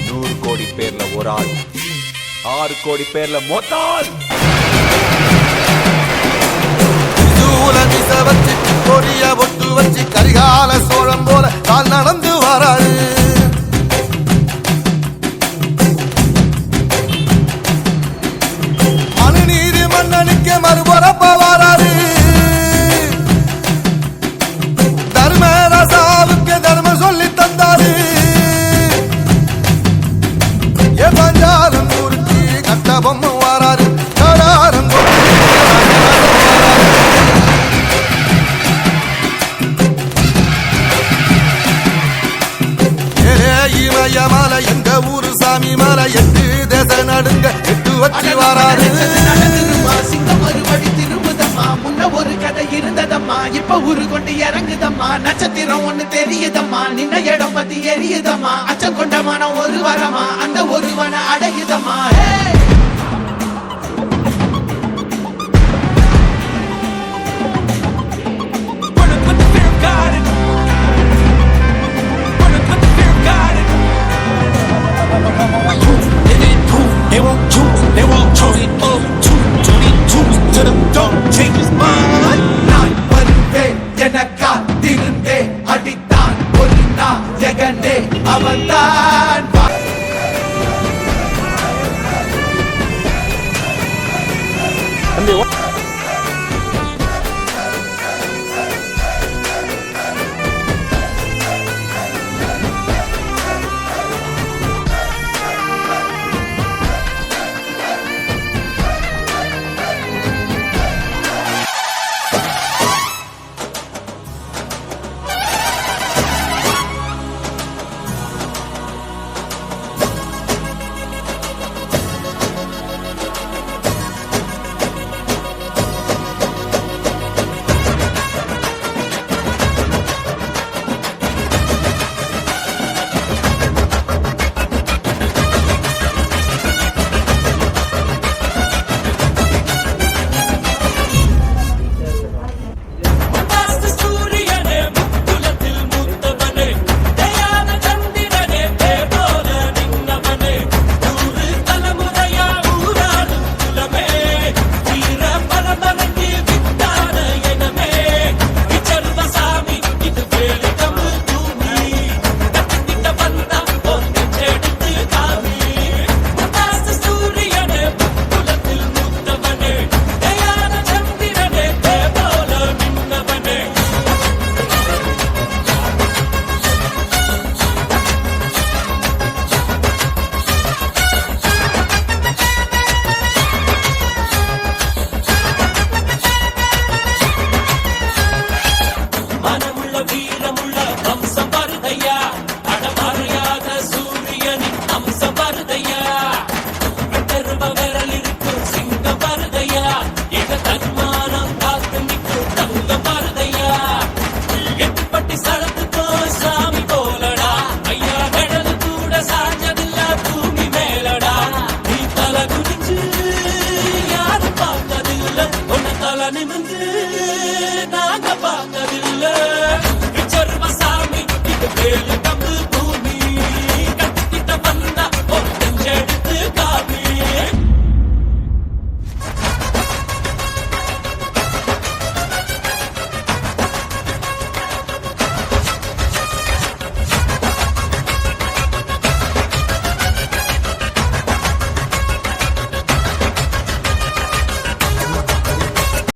100 கோடி பேர்ல ஒரு ஆள், 6 கோடி பேர்ல மொத்தால். வச்சு கொடிய ஒட்டு வச்சு கரிகால சோழம் போல கால் நடந்து வராது. மனுநீதி மன்னனுக்கு மறுபரப்ப வராது. தர்மராசாவுக்கு தர்மம் சொல்லி தந்தாரு. பஞ்சாலம் ஊருக்கு கட்டபொம்ம வராரு. கடாரம் மலை எங்க ஊரு சாமி மலை 8 தேச நடுங்க 8 வச்சு வராரு. சிங்கம் மறுபடி திரும்புதம்மா, முன்ன ஒரு கதை இருந்ததம்மா, இப்ப ஊரு கொண்டு இறங்குதம்மா. நட்சத்திரம் ஒண்ணு தெரியுதம்மா, நின்ன இடம் பத்தி எரியுதம்மா. அச்சம் கொண்ட மனம் ஒரு வரமா, அந்த ஒருவனை அடையுதம்மா.